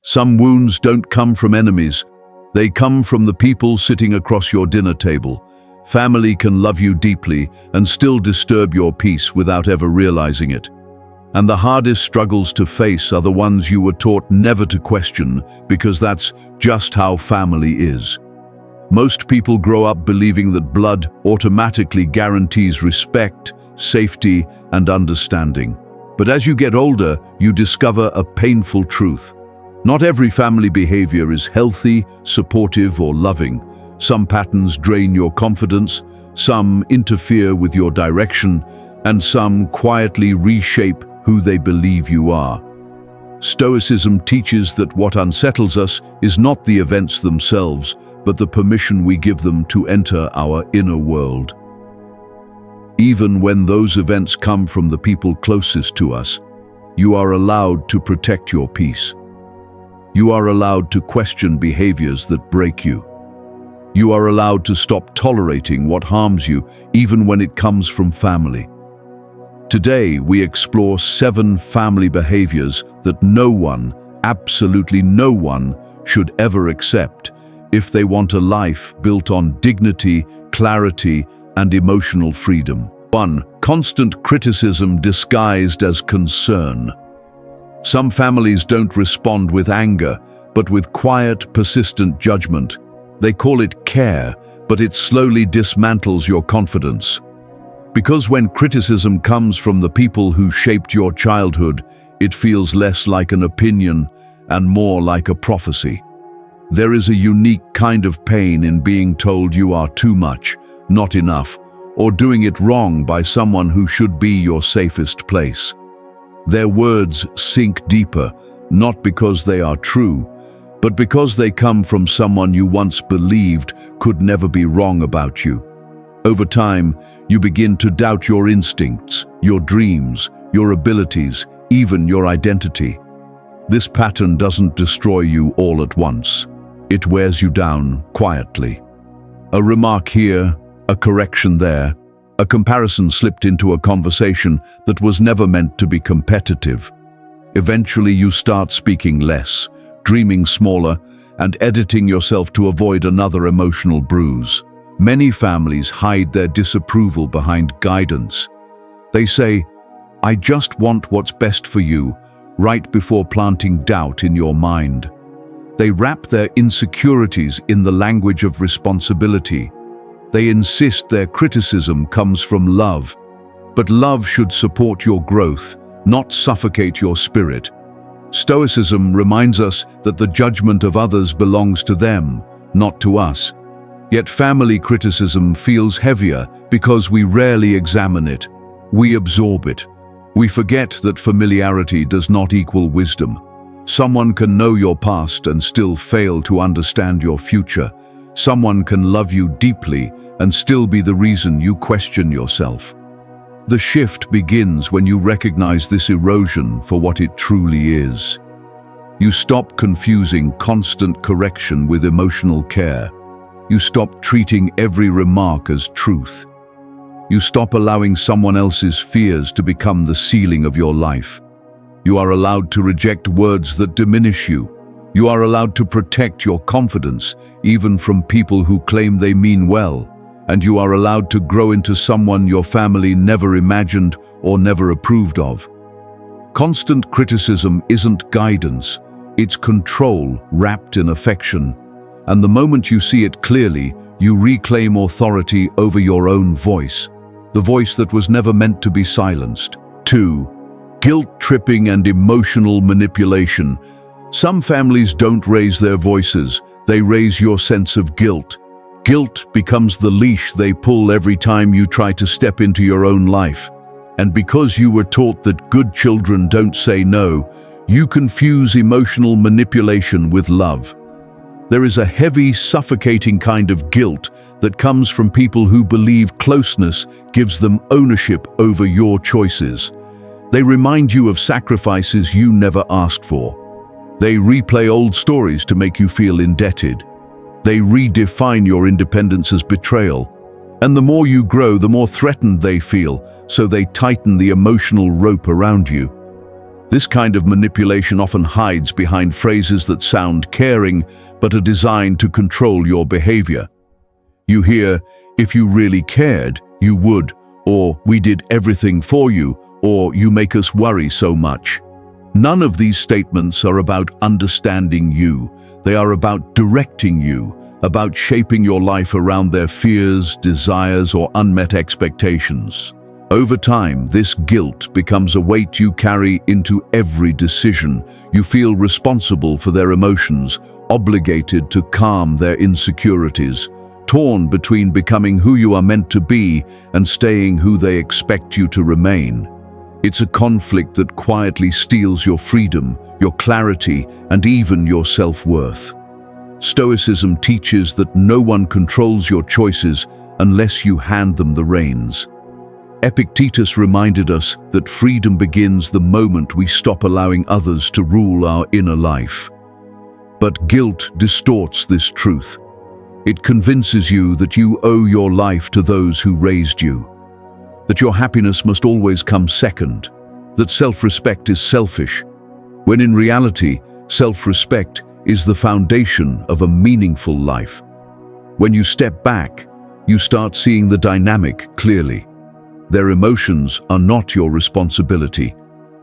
Some wounds don't come from enemies. They come from the people sitting across your dinner table. Family can love you deeply and still disturb your peace without ever realizing it. And the hardest struggles to face are the ones you were taught never to question, because that's just how family is. Most people grow up believing that blood automatically guarantees respect, safety, and understanding. But as you get older, you discover a painful truth. Not every family behavior is healthy, supportive, or loving. Some patterns drain your confidence, some interfere with your direction, and some quietly reshape who they believe you are. Stoicism teaches that what unsettles us is not the events themselves, but the permission we give them to enter our inner world. Even when those events come from the people closest to us, you are allowed to protect your peace. You are allowed to question behaviors that break you. You are allowed to stop tolerating what harms you, even when it comes from family. Today, we explore 7 family behaviors that no one, absolutely no one, should ever accept if they want a life built on dignity, clarity, and emotional freedom. 1. Constant criticism disguised as concern. Some families don't respond with anger, but with quiet, persistent judgment. They call it care, but it slowly dismantles your confidence. Because when criticism comes from the people who shaped your childhood, it feels less like an opinion and more like a prophecy. There is a unique kind of pain in being told you are too much, not enough, or doing it wrong by someone who should be your safest place. Their words sink deeper, not because they are true, but because they come from someone you once believed could never be wrong about you. Over time, you begin to doubt your instincts, your dreams, your abilities, even your identity. This pattern doesn't destroy you all at once. It wears you down quietly. A remark here, a correction there, a comparison slipped into a conversation that was never meant to be competitive. Eventually you start speaking less, dreaming smaller, and editing yourself to avoid another emotional bruise. Many families hide their disapproval behind guidance. They say, "I just want what's best for you," right before planting doubt in your mind. They wrap their insecurities in the language of responsibility. They insist their criticism comes from love. But love should support your growth, not suffocate your spirit. Stoicism reminds us that the judgment of others belongs to them, not to us. Yet family criticism feels heavier because we rarely examine it. We absorb it. We forget that familiarity does not equal wisdom. Someone can know your past and still fail to understand your future. Someone can love you deeply and still be the reason you question yourself. The shift begins when you recognize this erosion for what it truly is. You stop confusing constant correction with emotional care. You stop treating every remark as truth. You stop allowing someone else's fears to become the ceiling of your life. You are allowed to reject words that diminish you. You are allowed to protect your confidence, even from people who claim they mean well. And you are allowed to grow into someone your family never imagined or never approved of. Constant criticism isn't guidance, it's control wrapped in affection. And the moment you see it clearly, you reclaim authority over your own voice, the voice that was never meant to be silenced. 2. Guilt-tripping and emotional manipulation. Some families don't raise their voices, they raise your sense of guilt. Guilt becomes the leash they pull every time you try to step into your own life. And because you were taught that good children don't say no, you confuse emotional manipulation with love. There is a heavy, suffocating kind of guilt that comes from people who believe closeness gives them ownership over your choices. They remind you of sacrifices you never asked for. They replay old stories to make you feel indebted. They redefine your independence as betrayal. And the more you grow, the more threatened they feel, so they tighten the emotional rope around you. This kind of manipulation often hides behind phrases that sound caring but are designed to control your behavior. You hear, "If you really cared, you would," or "We did everything for you," or "You make us worry so much." None of these statements are about understanding you. They are about directing you, about shaping your life around their fears, desires, or unmet expectations. Over time, this guilt becomes a weight you carry into every decision. You feel responsible for their emotions, obligated to calm their insecurities, torn between becoming who you are meant to be and staying who they expect you to remain. It's a conflict that quietly steals your freedom, your clarity, and even your self-worth. Stoicism teaches that no one controls your choices unless you hand them the reins. Epictetus reminded us that freedom begins the moment we stop allowing others to rule our inner life. But guilt distorts this truth. It convinces you that you owe your life to those who raised you, that your happiness must always come second, that self-respect is selfish, when in reality, self-respect is the foundation of a meaningful life. When you step back, you start seeing the dynamic clearly. Their emotions are not your responsibility.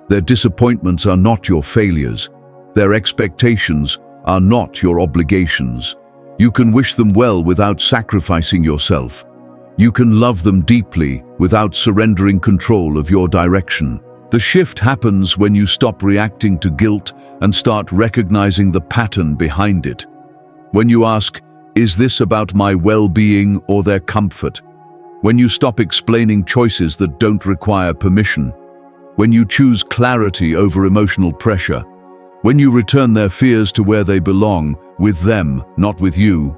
Their disappointments are not your failures. Their expectations are not your obligations. You can wish them well without sacrificing yourself. You can love them deeply without surrendering control of your direction. The shift happens when you stop reacting to guilt and start recognizing the pattern behind it. When you ask, "Is this about my well-being or their comfort?" When you stop explaining choices that don't require permission. When you choose clarity over emotional pressure. When you return their fears to where they belong, with them, not with you.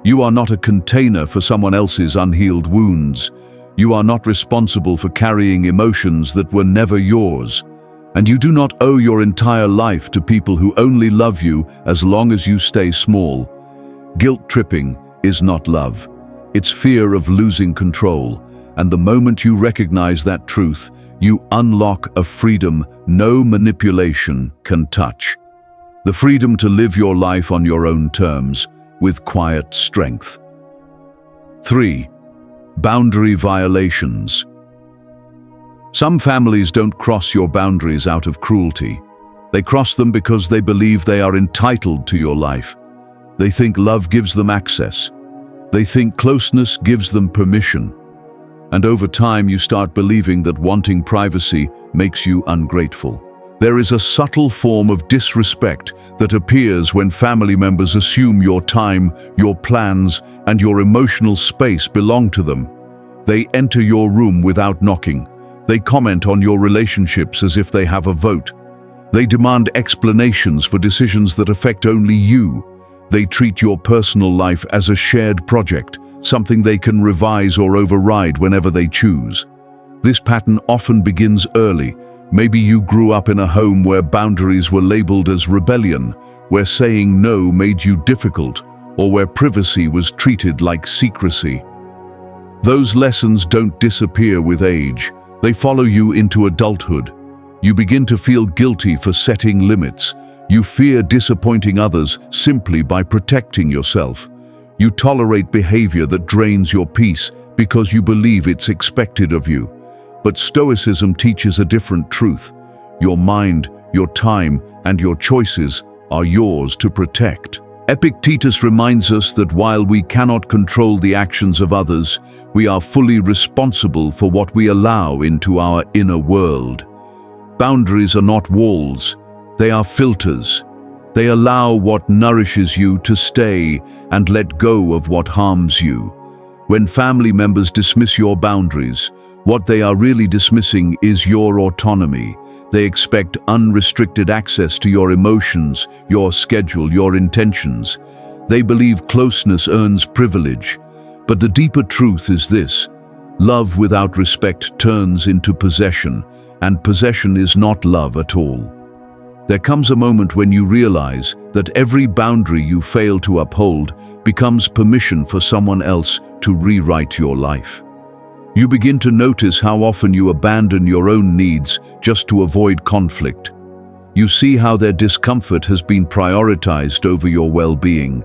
You are not a container for someone else's unhealed wounds. You are not responsible for carrying emotions that were never yours. And you do not owe your entire life to people who only love you as long as you stay small. Guilt tripping is not love. It's fear of losing control. And the moment you recognize that truth, you unlock a freedom no manipulation can touch. The freedom to live your life on your own terms, with quiet strength. 3. Boundary violations. Some families don't cross your boundaries out of cruelty. They cross them because they believe they are entitled to your life. They think love gives them access. They think closeness gives them permission. And over time you start believing that wanting privacy makes you ungrateful. There is a subtle form of disrespect that appears when family members assume your time, your plans, and your emotional space belong to them. They enter your room without knocking. They comment on your relationships as if they have a vote. They demand explanations for decisions that affect only you. They treat your personal life as a shared project, something they can revise or override whenever they choose. This pattern often begins early. Maybe you grew up in a home where boundaries were labeled as rebellion, where saying no made you difficult, or where privacy was treated like secrecy. Those lessons don't disappear with age. They follow you into adulthood. You begin to feel guilty for setting limits. You fear disappointing others simply by protecting yourself. You tolerate behavior that drains your peace because you believe it's expected of you. But Stoicism teaches a different truth. Your mind, your time, and your choices are yours to protect. Epictetus reminds us that while we cannot control the actions of others, we are fully responsible for what we allow into our inner world. Boundaries are not walls. They are filters. They allow what nourishes you to stay and let go of what harms you. When family members dismiss your boundaries, what they are really dismissing is your autonomy. They expect unrestricted access to your emotions, your schedule, your intentions. They believe closeness earns privilege. But the deeper truth is this: love without respect turns into possession, and possession is not love at all. There comes a moment when you realize that every boundary you fail to uphold becomes permission for someone else to rewrite your life. You begin to notice how often you abandon your own needs just to avoid conflict. You see how their discomfort has been prioritized over your well-being.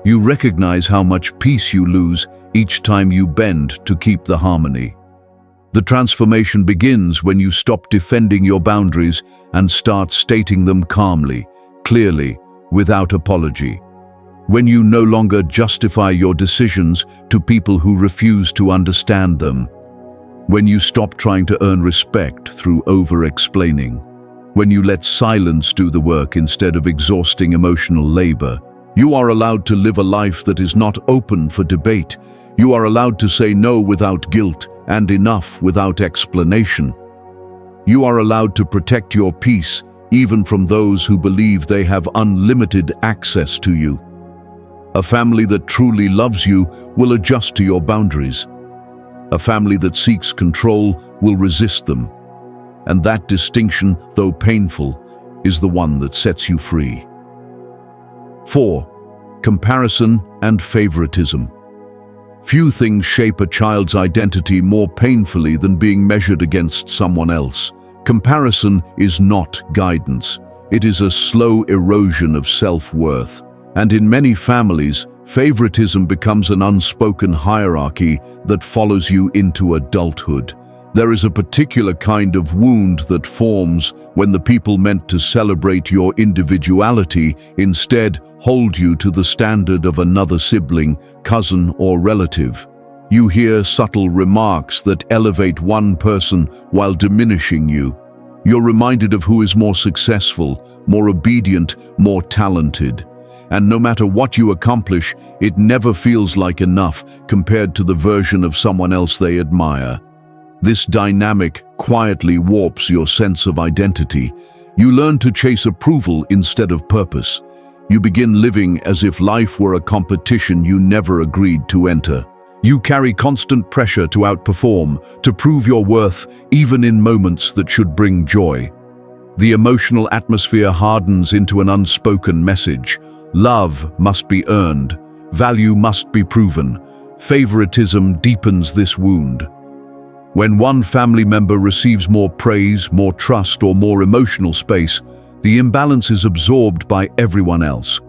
You recognize how much peace you lose each time you bend to keep the harmony. The transformation begins when you stop defending your boundaries and start stating them calmly, clearly, without apology. When you no longer justify your decisions to people who refuse to understand them. When you stop trying to earn respect through over-explaining. When you let silence do the work instead of exhausting emotional labor. You are allowed to live a life that is not open for debate. You are allowed to say no without guilt and enough without explanation. You are allowed to protect your peace even from those who believe they have unlimited access to you. A family that truly loves you will adjust to your boundaries. A family that seeks control will resist them. And that distinction, though painful, is the one that sets you free. 4. Comparison and favoritism. Few things shape a child's identity more painfully than being measured against someone else. Comparison is not guidance. It is a slow erosion of self-worth. And in many families, favoritism becomes an unspoken hierarchy that follows you into adulthood. There is a particular kind of wound that forms when the people meant to celebrate your individuality instead hold you to the standard of another sibling, cousin, or relative. You hear subtle remarks that elevate one person while diminishing you. You're reminded of who is more successful, more obedient, more talented. And no matter what you accomplish, it never feels like enough compared to the version of someone else they admire. This dynamic quietly warps your sense of identity. You learn to chase approval instead of purpose. You begin living as if life were a competition you never agreed to enter. You carry constant pressure to outperform, to prove your worth, even in moments that should bring joy. The emotional atmosphere hardens into an unspoken message. Love must be earned. Value must be proven. Favoritism deepens this wound. When one family member receives more praise, more trust, or more emotional space, the imbalance is absorbed by everyone else.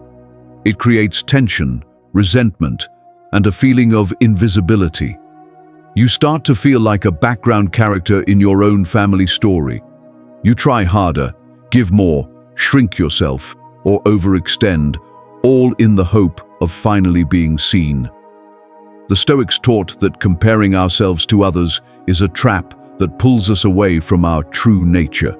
It creates tension, resentment, and a feeling of invisibility. You start to feel like a background character in your own family story. You try harder, give more, shrink yourself, or overextend, all in the hope of finally being seen. The Stoics taught that comparing ourselves to others is a trap that pulls us away from our true nature.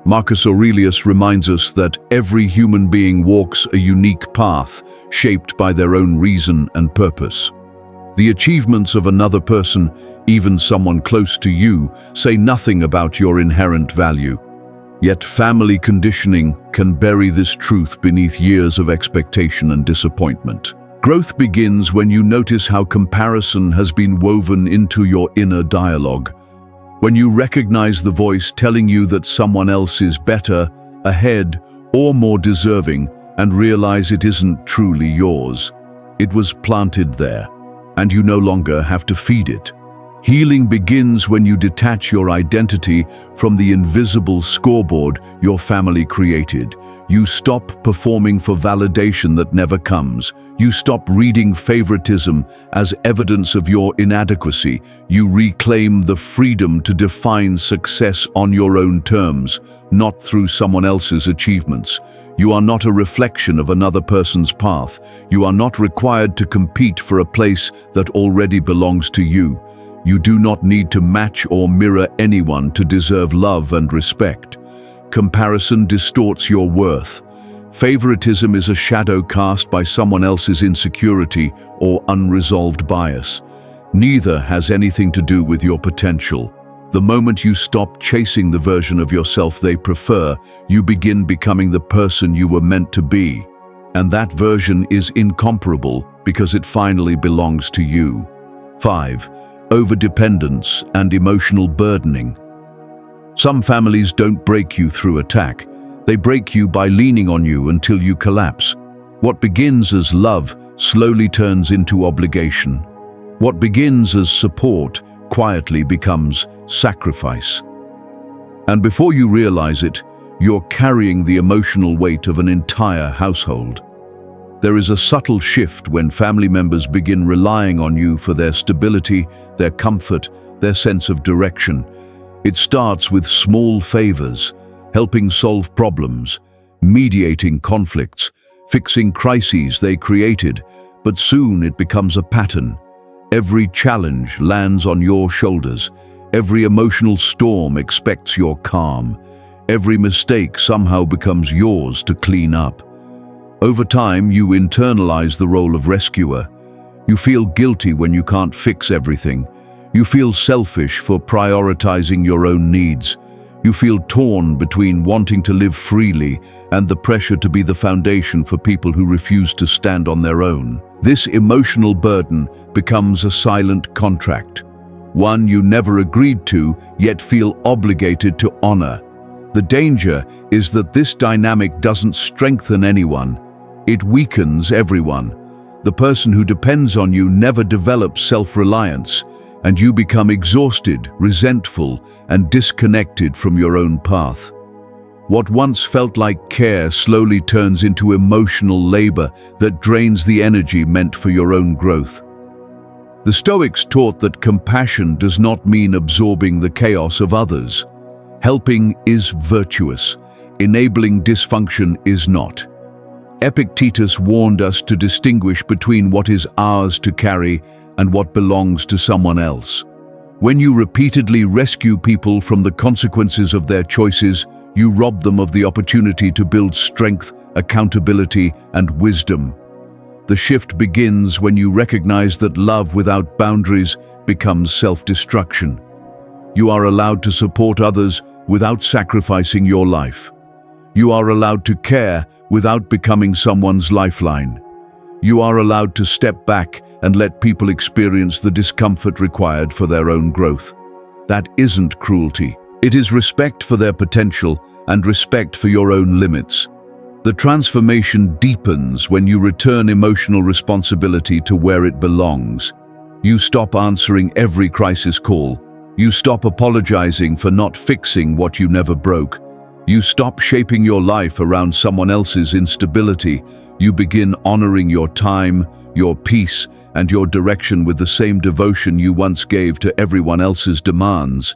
Marcus Aurelius reminds us that every human being walks a unique path shaped by their own reason and purpose. The achievements of another person, even someone close to you, say nothing about your inherent value. Yet family conditioning can bury this truth beneath years of expectation and disappointment. Growth begins when you notice how comparison has been woven into your inner dialogue. When you recognize the voice telling you that someone else is better, ahead, or more deserving, and realize it isn't truly yours. It was planted there, and you no longer have to feed it. Healing begins when you detach your identity from the invisible scoreboard your family created. You stop performing for validation that never comes. You stop reading favoritism as evidence of your inadequacy. You reclaim the freedom to define success on your own terms, not through someone else's achievements. You are not a reflection of another person's path. You are not required to compete for a place that already belongs to you. You do not need to match or mirror anyone to deserve love and respect. Comparison distorts your worth. Favoritism is a shadow cast by someone else's insecurity or unresolved bias. Neither has anything to do with your potential. The moment you stop chasing the version of yourself they prefer, you begin becoming the person you were meant to be. And that version is incomparable because it finally belongs to you. 5. Overdependence and emotional burdening. Some families don't break you through attack. They break you by leaning on you until you collapse. What begins as love slowly turns into obligation. What begins as support quietly becomes sacrifice. And before you realize it, you're carrying the emotional weight of an entire household. There is a subtle shift when family members begin relying on you for their stability, their comfort, their sense of direction. It starts with small favors, helping solve problems, mediating conflicts, fixing crises they created, but soon it becomes a pattern. Every challenge lands on your shoulders. Every emotional storm expects your calm. Every mistake somehow becomes yours to clean up. Over time, you internalize the role of rescuer. You feel guilty when you can't fix everything. You feel selfish for prioritizing your own needs. You feel torn between wanting to live freely and the pressure to be the foundation for people who refuse to stand on their own. This emotional burden becomes a silent contract, one you never agreed to, yet feel obligated to honor. The danger is that this dynamic doesn't strengthen anyone. It weakens everyone. The person who depends on you never develops self-reliance, and you become exhausted, resentful, and disconnected from your own path. What once felt like care slowly turns into emotional labor that drains the energy meant for your own growth. The Stoics taught that compassion does not mean absorbing the chaos of others. Helping is virtuous. Enabling dysfunction is not. Epictetus warned us to distinguish between what is ours to carry and what belongs to someone else. When you repeatedly rescue people from the consequences of their choices, you rob them of the opportunity to build strength, accountability, and wisdom. The shift begins when you recognize that love without boundaries becomes self-destruction. You are allowed to support others without sacrificing your life. You are allowed to care without becoming someone's lifeline. You are allowed to step back and let people experience the discomfort required for their own growth. That isn't cruelty. It is respect for their potential and respect for your own limits. The transformation deepens when you return emotional responsibility to where it belongs. You stop answering every crisis call. You stop apologizing for not fixing what you never broke. You stop shaping your life around someone else's instability. You begin honoring your time, your peace, and your direction with the same devotion you once gave to everyone else's demands.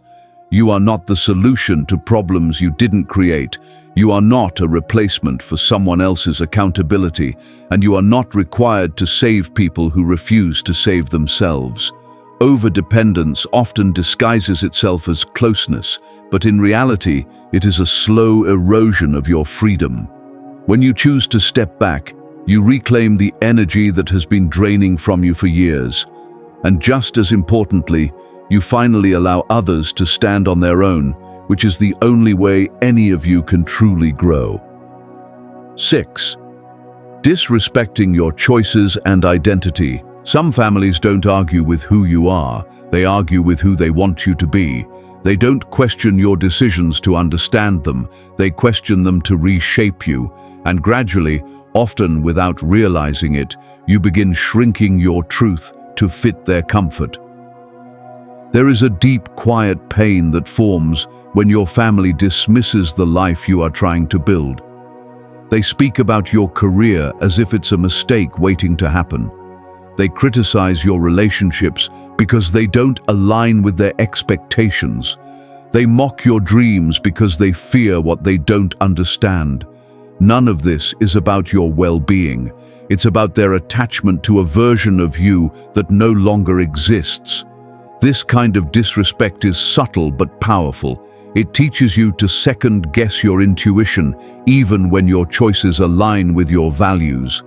You are not the solution to problems you didn't create. You are not a replacement for someone else's accountability, and you are not required to save people who refuse to save themselves. Overdependence often disguises itself as closeness, but in reality, it is a slow erosion of your freedom. When you choose to step back, you reclaim the energy that has been draining from you for years. And just as importantly, you finally allow others to stand on their own, which is the only way any of you can truly grow. 6. Disrespecting your choices and identity. Some families don't argue with who you are, they argue with who they want you to be. They don't question your decisions to understand them, they question them to reshape you. And gradually, often without realizing it, you begin shrinking your truth to fit their comfort. There is a deep, quiet pain that forms when your family dismisses the life you are trying to build. They speak about your career as if it's a mistake waiting to happen. They criticize your relationships because they don't align with their expectations. They mock your dreams because they fear what they don't understand. None of this is about your well-being. It's about their attachment to a version of you that no longer exists. This kind of disrespect is subtle but powerful. It teaches you to second-guess your intuition, even when your choices align with your values.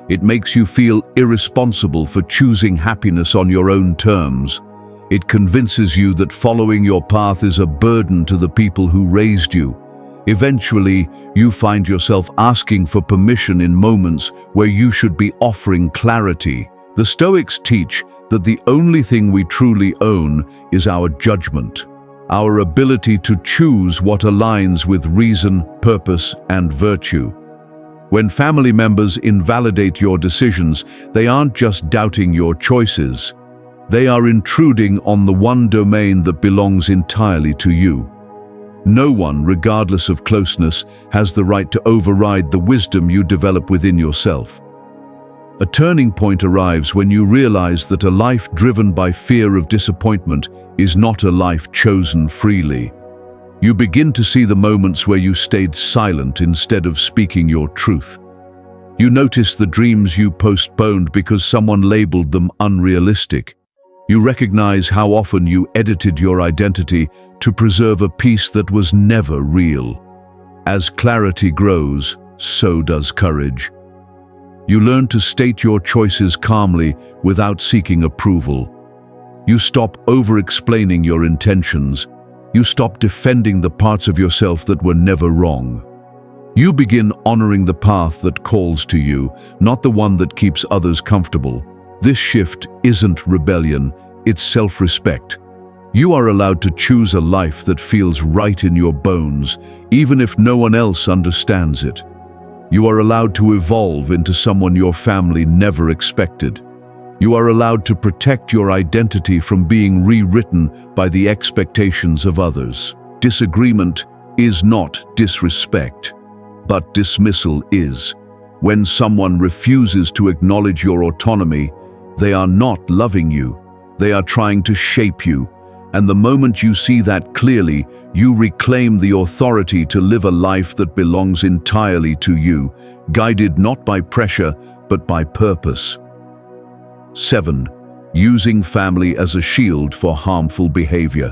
It makes you feel irresponsible for choosing happiness on your own terms. It convinces you that following your path is a burden to the people who raised you. Eventually, you find yourself asking for permission in moments where you should be offering clarity. The Stoics teach that the only thing we truly own is our judgment, our ability to choose what aligns with reason, purpose, and virtue. When family members invalidate your decisions, they aren't just doubting your choices. They are intruding on the one domain that belongs entirely to you. No one, regardless of closeness, has the right to override the wisdom you develop within yourself. A turning point arrives when you realize that a life driven by fear of disappointment is not a life chosen freely. You begin to see the moments where you stayed silent instead of speaking your truth. You notice the dreams you postponed because someone labeled them unrealistic. You recognize how often you edited your identity to preserve a piece that was never real. As clarity grows, so does courage. You learn to state your choices calmly without seeking approval. You stop over-explaining your intentions. You stop defending the parts of yourself that were never wrong. You begin honoring the path that calls to you, not the one that keeps others comfortable. This shift isn't rebellion, it's self-respect. You are allowed to choose a life that feels right in your bones, even if no one else understands it. You are allowed to evolve into someone your family never expected. You are allowed to protect your identity from being rewritten by the expectations of others. Disagreement is not disrespect, but dismissal is. When someone refuses to acknowledge your autonomy, they are not loving you. They are trying to shape you. And the moment you see that clearly, you reclaim the authority to live a life that belongs entirely to you, guided not by pressure, but by purpose. 7. Using family as a shield for harmful behavior.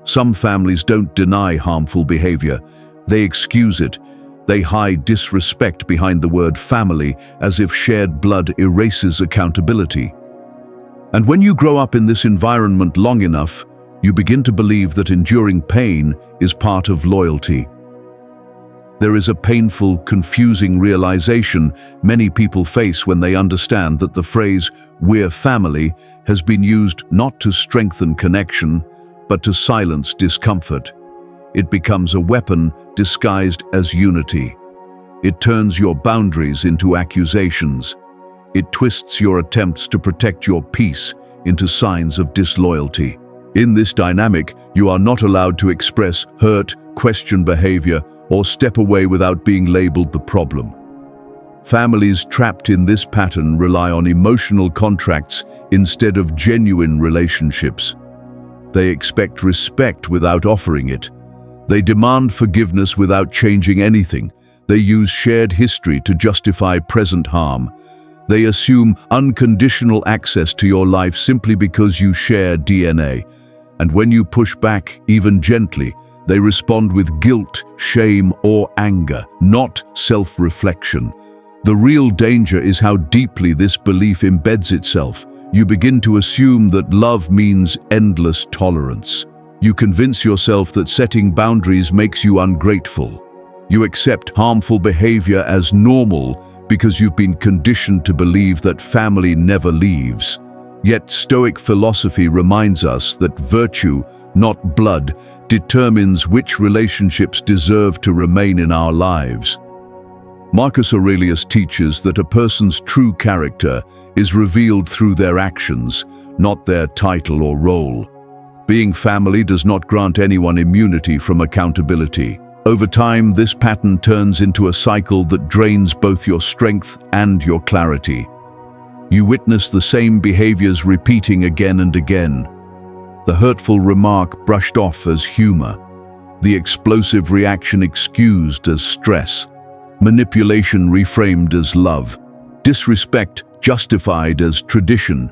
Some families don't deny harmful behavior. They excuse it. They hide disrespect behind the word family, as if shared blood erases accountability. And when you grow up in this environment long enough, you begin to believe that enduring pain is part of loyalty. There is a painful, confusing realization many people face when they understand that the phrase, "we're family," has been used not to strengthen connection, but to silence discomfort. It becomes a weapon disguised as unity. It turns your boundaries into accusations. It twists your attempts to protect your peace into signs of disloyalty. In this dynamic, you are not allowed to express hurt, question behavior, or step away without being labeled the problem. Families trapped in this pattern rely on emotional contracts instead of genuine relationships. They expect respect without offering it. They demand forgiveness without changing anything. They use shared history to justify present harm. They assume unconditional access to your life simply because you share DNA. And when you push back, even gently, they respond with guilt, shame, or anger, not self-reflection. The real danger is how deeply this belief embeds itself. You begin to assume that love means endless tolerance. You convince yourself that setting boundaries makes you ungrateful. You accept harmful behavior as normal because you've been conditioned to believe that family never leaves. Yet Stoic philosophy reminds us that virtue, not blood, determines which relationships deserve to remain in our lives. Marcus Aurelius teaches that a person's true character is revealed through their actions, not their title or role. Being family does not grant anyone immunity from accountability. Over time, this pattern turns into a cycle that drains both your strength and your clarity. You witness the same behaviors repeating again and again. The hurtful remark brushed off as humor. The explosive reaction excused as stress. Manipulation reframed as love. Disrespect justified as tradition.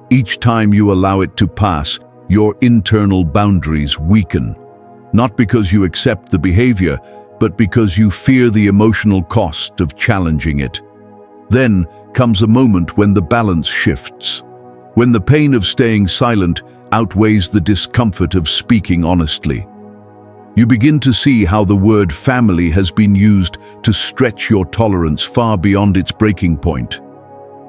Each time you allow it to pass, your internal boundaries weaken. Not because you accept the behavior, but because you fear the emotional cost of challenging it. Then comes a moment when the balance shifts, when the pain of staying silent outweighs the discomfort of speaking honestly. You begin to see how the word family has been used to stretch your tolerance far beyond its breaking point.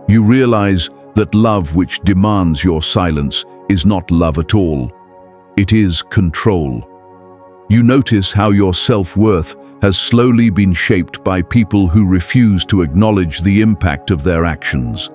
You realize that love which demands your silence is not love at all. It is control. You notice how your self-worth has slowly been shaped by people who refuse to acknowledge the impact of their actions.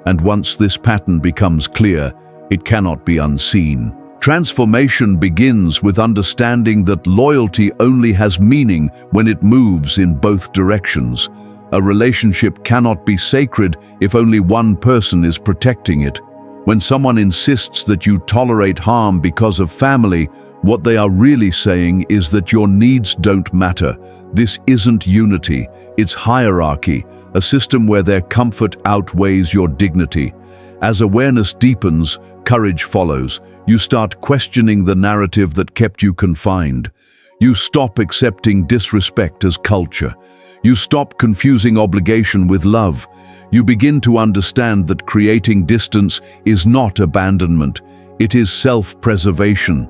And once this pattern becomes clear, it cannot be unseen. Transformation begins with understanding that loyalty only has meaning when it moves in both directions. A relationship cannot be sacred if only one person is protecting it. When someone insists that you tolerate harm because of family, what they are really saying is that your needs don't matter. This isn't unity, it's hierarchy, a system where their comfort outweighs your dignity. As awareness deepens, courage follows. You start questioning the narrative that kept you confined. You stop accepting disrespect as culture. You stop confusing obligation with love. You begin to understand that creating distance is not abandonment, it is self-preservation.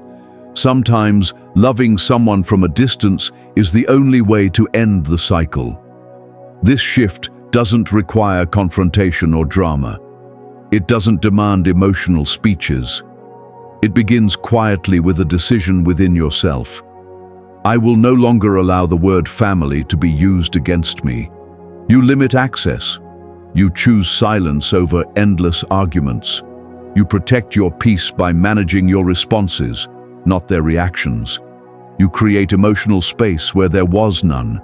Sometimes, loving someone from a distance is the only way to end the cycle. This shift doesn't require confrontation or drama. It doesn't demand emotional speeches. It begins quietly with a decision within yourself. I will no longer allow the word family to be used against me. You limit access. You choose silence over endless arguments. You protect your peace by managing your responses, not their reactions. You create emotional space where there was none.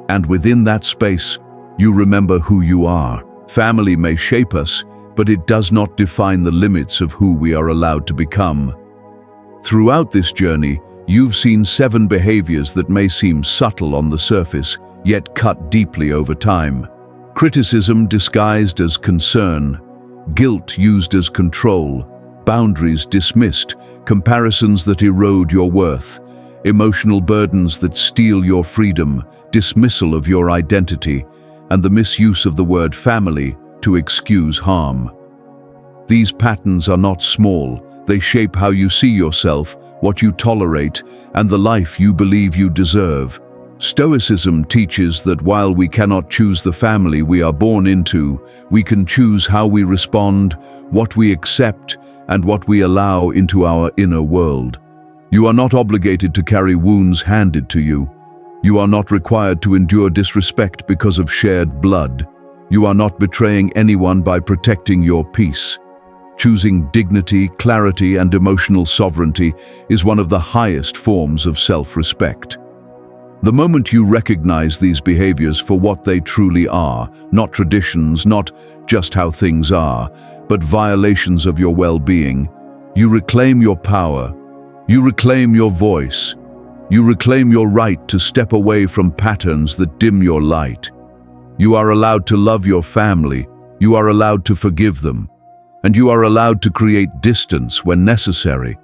And within that space, you remember who you are. Family may shape us, but it does not define the limits of who we are allowed to become. Throughout this journey, you've seen 7 behaviors that may seem subtle on the surface, yet cut deeply over time. Criticism disguised as concern, guilt used as control, boundaries dismissed, comparisons that erode your worth, emotional burdens that steal your freedom, dismissal of your identity, and the misuse of the word family to excuse harm. These patterns are not small. They shape how you see yourself, what you tolerate, and the life you believe you deserve. Stoicism teaches that while we cannot choose the family we are born into, we can choose how we respond, what we accept, and what we allow into our inner world. You are not obligated to carry wounds handed to you. You are not required to endure disrespect because of shared blood. You are not betraying anyone by protecting your peace. Choosing dignity, clarity, and emotional sovereignty is one of the highest forms of self-respect. The moment you recognize these behaviors for what they truly are, not traditions, not just how things are, but violations of your well-being, you reclaim your power, you reclaim your voice, you reclaim your right to step away from patterns that dim your light. You are allowed to love your family, you are allowed to forgive them, and you are allowed to create distance when necessary.